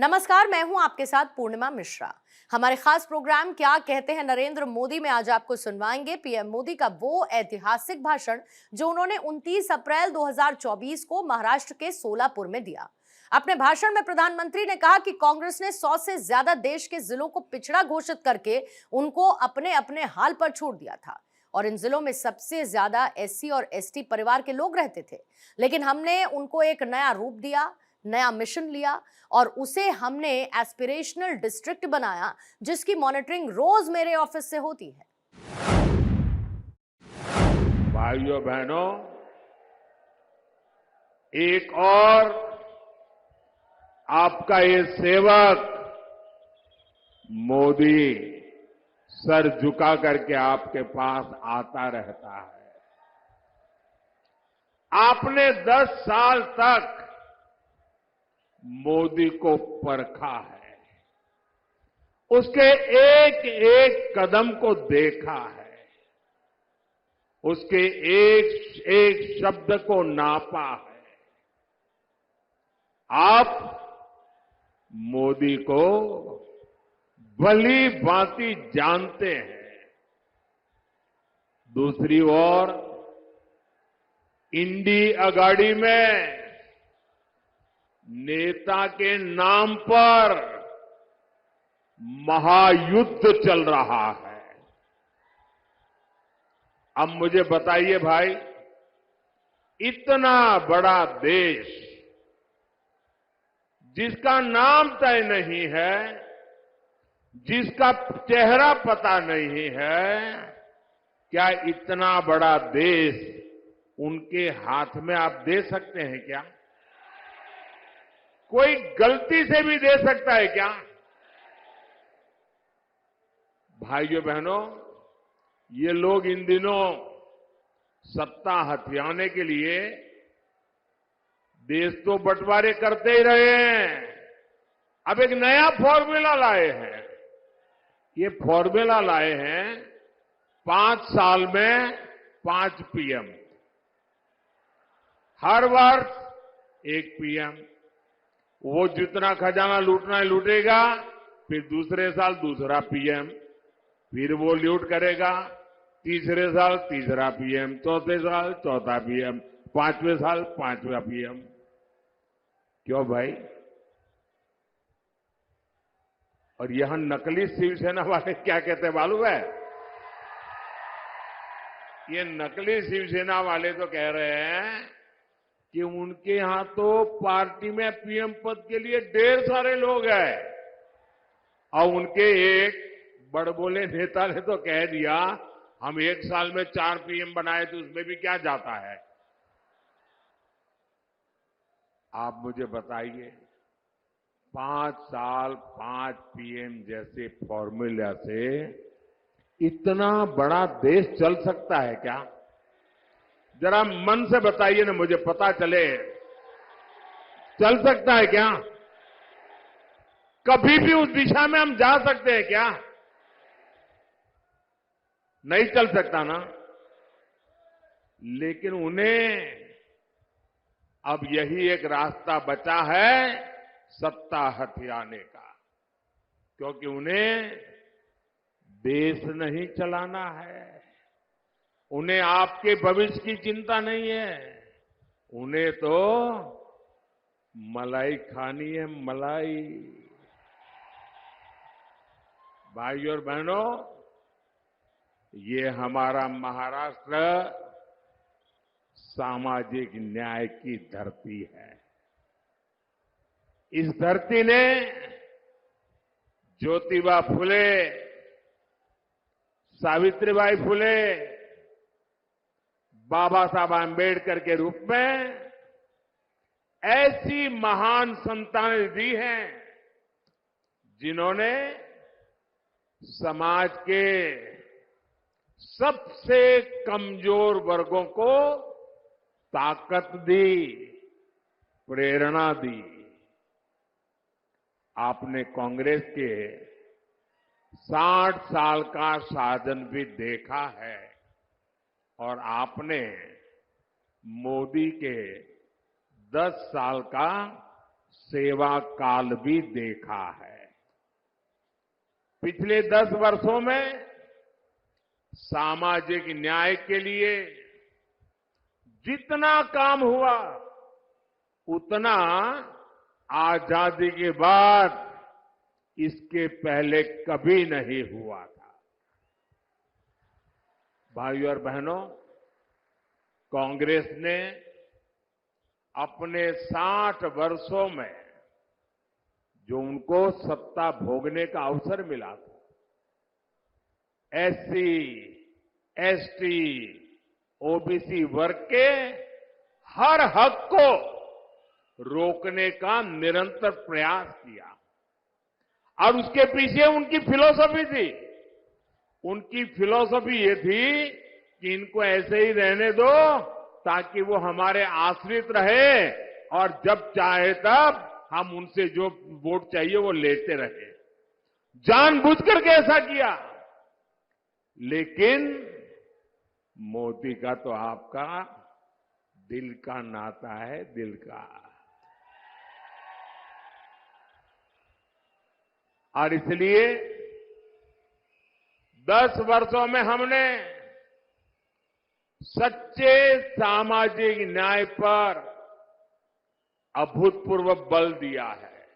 नमस्कार, मैं हूं आपके साथ पूर्णिमा मिश्रा। हमारे खास प्रोग्राम क्या कहते हैं नरेंद्र मोदी में आज आपको सुनवाएंगे पीएम मोदी का वो ऐतिहासिक भाषण जो उन्होंने 29 अप्रैल 2024 को महाराष्ट्र के सोलापुर में दिया। अपने भाषण में प्रधानमंत्री ने कहा कि कांग्रेस ने 100 से ज्यादा देश के जिलों को पिछड़ा घोषित करके उनको अपने अपने हाल पर छोड़ दिया था और इन जिलों में सबसे ज्यादा एससी और एसटी परिवार के लोग रहते थे। लेकिन हमने उनको एक नया रूप दिया, नया मिशन लिया और उसे हमने एस्पिरेशनल डिस्ट्रिक्ट बनाया जिसकी मॉनिटरिंग रोज मेरे ऑफिस से होती है। भाइयों बहनों, एक और आपका ये सेवक मोदी सर झुका करके आपके पास आता रहता है। आपने 10 साल तक मोदी को परखा है, उसके एक एक कदम को देखा है, उसके एक एक शब्द को नापा है। आप मोदी को भली भांति जानते हैं। दूसरी ओर इंडी अगाड़ी में नेता के नाम पर महायुद्ध चल रहा है। अब मुझे बताइए भाई, इतना बड़ा देश जिसका नाम तय नहीं है, जिसका चेहरा पता नहीं है, क्या इतना बड़ा देश उनके हाथ में आप दे सकते हैं क्या? कोई गलती से भी दे सकता है क्या? भाइयों बहनों, ये लोग इन दिनों सत्ता हथियाने के लिए देश तो बंटवारे करते ही रहे हैं। अब एक नया फॉर्मूला लाए हैं। ये फॉर्मूला लाए हैं 5 साल में 5 पीएम, हर वर्ष 1 पीएम। वो जितना खजाना लूटना है लूटेगा, फिर दूसरे साल दूसरा पीएम, फिर वो लूट करेगा, तीसरे साल तीसरा पीएम, चौथे साल चौथा पीएम, 5वें साल 5वां पीएम। क्यों भाई? और यहां नकली शिवसेना वाले क्या कहते हैं मालूम है? ये नकली शिवसेना वाले तो कह रहे हैं कि उनके यहां तो पार्टी में पीएम पद के लिए ढेर सारे लोग हैं। और उनके एक बड़बोले नेता ने तो कह दिया, हम 1 साल में 4 पीएम बनाए तो उसमें भी क्या जाता है। आप मुझे बताइए, 5 साल 5 पीएम जैसे फॉर्मूला से इतना बड़ा देश चल सकता है क्या? जरा मन से बताइए ना, मुझे पता चले, चल सकता है क्या? कभी भी उस दिशा में हम जा सकते हैं क्या? नहीं चल सकता ना। लेकिन उन्हें अब यही एक रास्ता बचा है सत्ता हथियाने का, क्योंकि उन्हें देश नहीं चलाना है, उन्हें आपके भविष्य की चिंता नहीं है, उन्हें तो मलाई खानी है, मलाई। भाइयों और बहनों, ये हमारा महाराष्ट्र सामाजिक न्याय की धरती है। इस धरती ने ज्योतिबा फुले, सावित्रीबाई फुले, बाबा साहब आंबेडकर के रूप में ऐसी महान संतानें दी हैं जिन्होंने समाज के सबसे कमजोर वर्गों को ताकत दी, प्रेरणा दी। आपने कांग्रेस के 60 साल का शासन भी देखा है और आपने मोदी के 10 साल का सेवा काल भी देखा है। पिछले 10 वर्षों में सामाजिक न्याय के लिए जितना काम हुआ उतना आजादी के बाद इसके पहले कभी नहीं हुआ था। भाइयों और बहनों, कांग्रेस ने अपने 60 वर्षों में जो उनको सत्ता भोगने का अवसर मिला था, एससी, एसटी, ओबीसी वर्ग के हर हक को रोकने का निरंतर प्रयास किया और उसके पीछे उनकी फिलॉसफी थी। उनकी फिलॉसफी ये थी कि इनको ऐसे ही रहने दो ताकि वो हमारे आश्रित रहे और जब चाहे तब हम उनसे जो वोट चाहिए वो लेते रहे। जानबूझकर के ऐसा किया। लेकिन मोदी का तो आपका दिल का नाता है, दिल का। और इसलिए 10 वर्षों में हमने सच्चे सामाजिक न्याय पर अभूतपूर्व बल दिया है।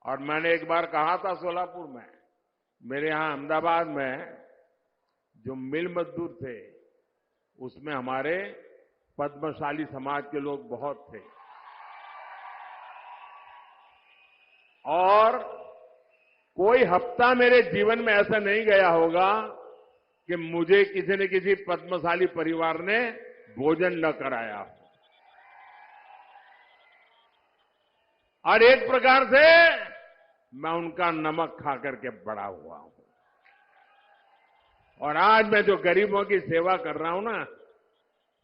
और मैंने एक बार कहा था सोलापुर में, मेरे यहां अहमदाबाद में जो मिल मजदूर थे उसमें हमारे पद्मशाली समाज के लोग बहुत थे और कोई हफ्ता मेरे जीवन में ऐसा नहीं गया होगा कि मुझे किसी न किसी पद्मशाली परिवार ने भोजन न कराया हो। और एक प्रकार से मैं उनका नमक खा करके बड़ा हुआ हूं। और आज मैं जो गरीबों की सेवा कर रहा हूं ना,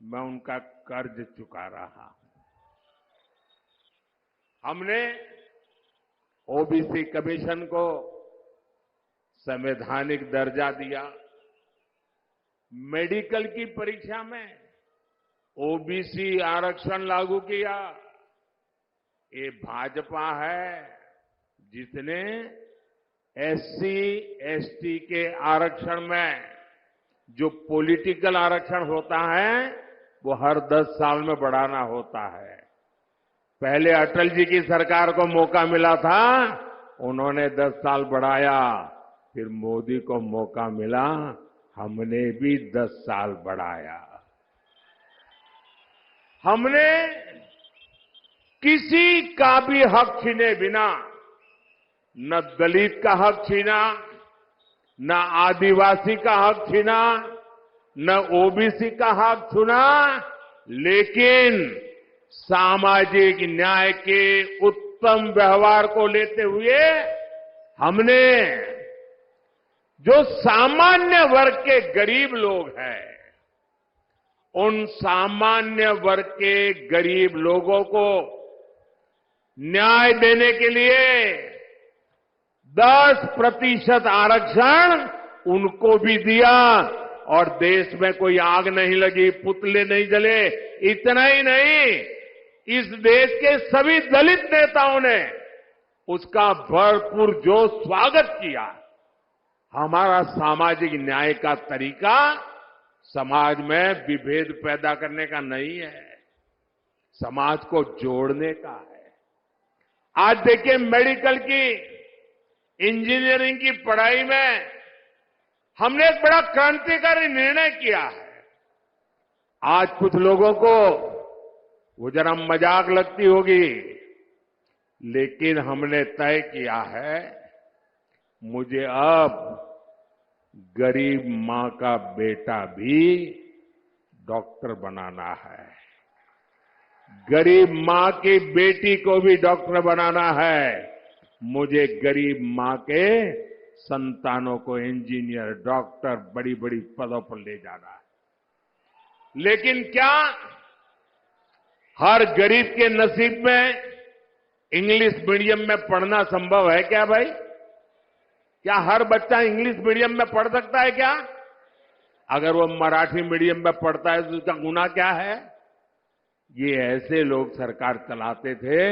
मैं उनका कर्ज चुका रहा हूं। हमने ओबीसी कमीशन को संवैधानिक दर्जा दिया। मेडिकल की परीक्षा में ओबीसी आरक्षण लागू किया। ये भाजपा है जिसने एससी, एसटी के आरक्षण में जो पॉलिटिकल आरक्षण होता है वो हर 10 साल में बढ़ाना होता है। पहले अटल जी की सरकार को मौका मिला था, उन्होंने 10 साल बढ़ाया। फिर मोदी को मौका मिला, हमने भी 10 साल बढ़ाया। हमने किसी का भी हक छीने बिना न दलित का हक छीना, न आदिवासी का हक छीना, न ओबीसी का हक छीना, लेकिन सामाजिक न्याय के उत्तम व्यवहार को लेते हुए हमने जो सामान्य वर्ग के गरीब लोग हैं, उन सामान्य वर्ग के गरीब लोगों को न्याय देने के लिए 10% आरक्षण उनको भी दिया और देश में कोई आग नहीं लगी, पुतले नहीं जले। इतना ही नहीं, इस देश के सभी दलित नेताओं ने उसका भरपूर जोश स्वागत किया। हमारा सामाजिक न्याय का तरीका समाज में विभेद पैदा करने का नहीं है, समाज को जोड़ने का है। आज देखिए, मेडिकल की, इंजीनियरिंग की पढ़ाई में हमने एक बड़ा क्रांतिकारी निर्णय किया है। आज कुछ लोगों को वो जरा मजाक लगती होगी, लेकिन हमने तय किया है, मुझे अब गरीब मां का बेटा भी डॉक्टर बनाना है, गरीब मां की बेटी को भी डॉक्टर बनाना है, मुझे गरीब मां के संतानों को इंजीनियर, डॉक्टर, बड़ी बड़ी पदों पर ले जाना है। लेकिन क्या हर गरीब के नसीब में इंग्लिश मीडियम में पढ़ना संभव है क्या भाई? क्या हर बच्चा इंग्लिश मीडियम में पढ़ सकता है क्या? अगर वो मराठी मीडियम में पढ़ता है तो उसका गुनाह क्या है? ये ऐसे लोग सरकार चलाते थे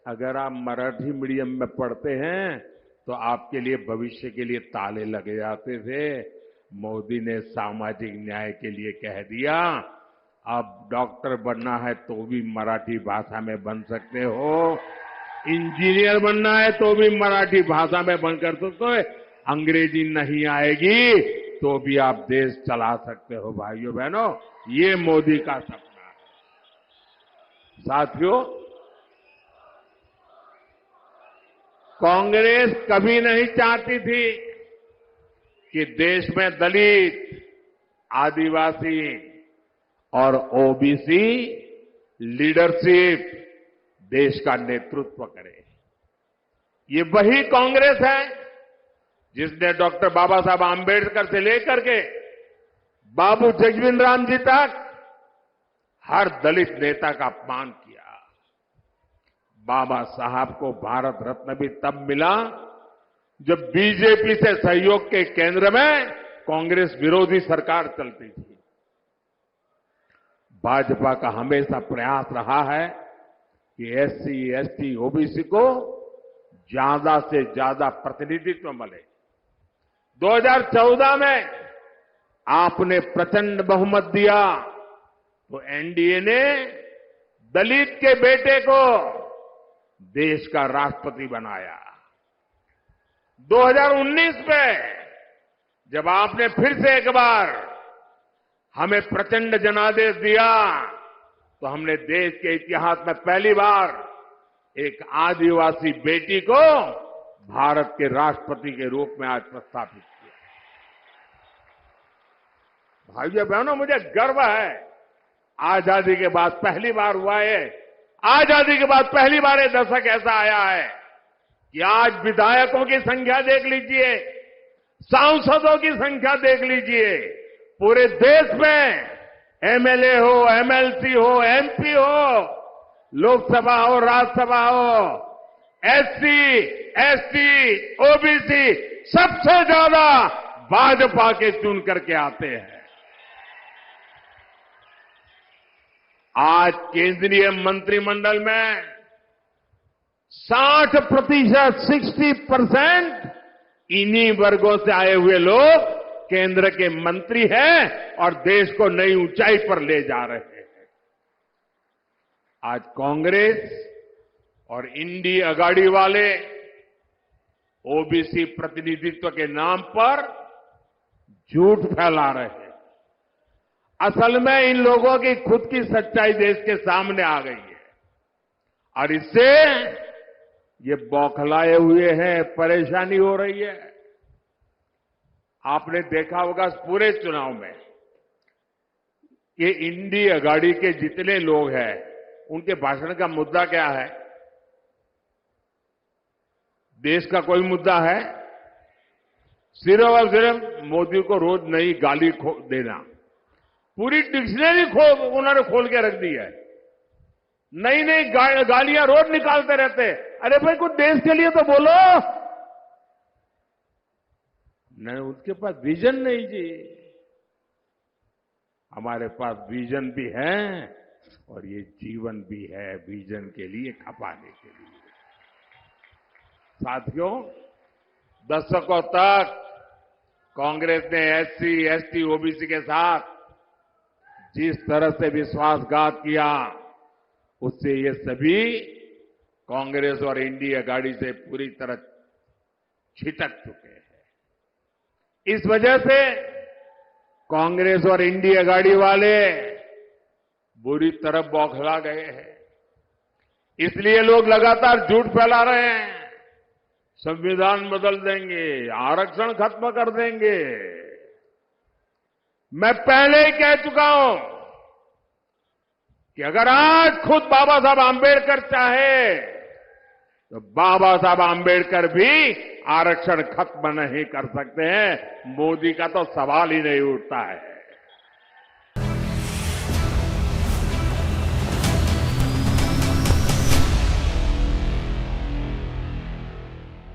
अगर आप मराठी मीडियम में पढ़ते हैं तो आपके लिए भविष्य के लिए ताले लगे जाते थे। मोदी ने सामाजिक न्याय के लिए कह दिया, अब डॉक्टर बनना है तो भी मराठी भाषा में बन सकते हो, इंजीनियर बनना है तो भी मराठी भाषा में बन कर सकते हो, अंग्रेजी नहीं आएगी तो भी आप देश चला सकते हो। भाइयों बहनों, ये मोदी का सपना है। साथियों, कांग्रेस कभी नहीं चाहती थी कि देश में दलित, आदिवासी और ओबीसी लीडरशिप देश का नेतृत्व करे। ये वही कांग्रेस है जिसने डॉक्टर बाबा साहब आम्बेडकर से लेकर के बाबू जगजीवन राम जी तक हर दलित नेता का अपमान किया। बाबा साहब को भारत रत्न भी तब मिला जब बीजेपी से सहयोग के केंद्र में कांग्रेस विरोधी सरकार चलती थी। भाजपा का हमेशा प्रयास रहा है कि एससी, एसटी, ओबीसी को ज्यादा से ज्यादा प्रतिनिधित्व मिले। 2014 में आपने प्रचंड बहुमत दिया तो एनडीए ने दलित के बेटे को देश का राष्ट्रपति बनाया। 2019 में जब आपने फिर से एक बार हमें प्रचंड जनादेश दिया तो हमने देश के इतिहास में पहली बार एक आदिवासी बेटी को भारत के राष्ट्रपति के रूप में आज प्रस्थापित किया। भाइयों बहनों, मुझे गर्व है, आजादी के बाद पहली बार हुआ है, आजादी के बाद पहली बार ये दशक ऐसा आया है कि आज विधायकों की संख्या देख लीजिए, सांसदों की संख्या देख लीजिए, पूरे देश में एमएलए हो, एमएलसी हो, एमपी हो, लोकसभा हो, राज्यसभा हो, एससी, एसटी, ओबीसी सबसे ज्यादा भाजपा के चुन करके आते हैं। आज केंद्रीय मंत्रिमंडल में 60% इन्हीं वर्गों से आए हुए लोग केंद्र के मंत्री हैं और देश को नई ऊंचाई पर ले जा रहे हैं। आज कांग्रेस और इंडी अगाड़ी वाले ओबीसी प्रतिनिधित्व के नाम पर झूठ फैला रहे हैं। असल में इन लोगों की खुद की सच्चाई देश के सामने आ गई है और इससे ये बौखलाए हुए हैं, परेशानी हो रही है। आपने देखा होगा पूरे चुनाव में ये इंडी अगाड़ी के जितने लोग हैं उनके भाषण का मुद्दा क्या है? देश का कोई मुद्दा है? सिर्फ और सिर्फ मोदी को रोज नई गाली देना। पूरी डिक्शनरी उन्होंने खोल के रख दी है, नई नई गालियां रोज निकालते रहते। अरे भाई, कुछ देश के लिए तो बोलो। नहीं, उनके पास विजन नहीं जी। हमारे पास विजन भी है और ये जीवन भी है विजन के लिए, खपाने के लिए। साथियों, दशकों तक कांग्रेस ने एससी, एसटी, ओबीसी के साथ जिस तरह से विश्वासघात किया, उससे ये सभी कांग्रेस और इंडी अगाड़ी से पूरी तरह छिटक चुके हैं। इस वजह से कांग्रेस और इंडी अगाड़ी वाले बुरी तरह बौखला गए हैं। इसलिए लोग लगातार झूठ फैला रहे हैं, संविधान बदल देंगे, आरक्षण खत्म कर देंगे। मैं पहले ही कह चुका हूं कि अगर आज खुद बाबा साहब आम्बेडकर चाहे तो बाबा साहब आम्बेडकर भी आरक्षण खत्म नहीं कर सकते हैं। मोदी का तो सवाल ही नहीं उठता है।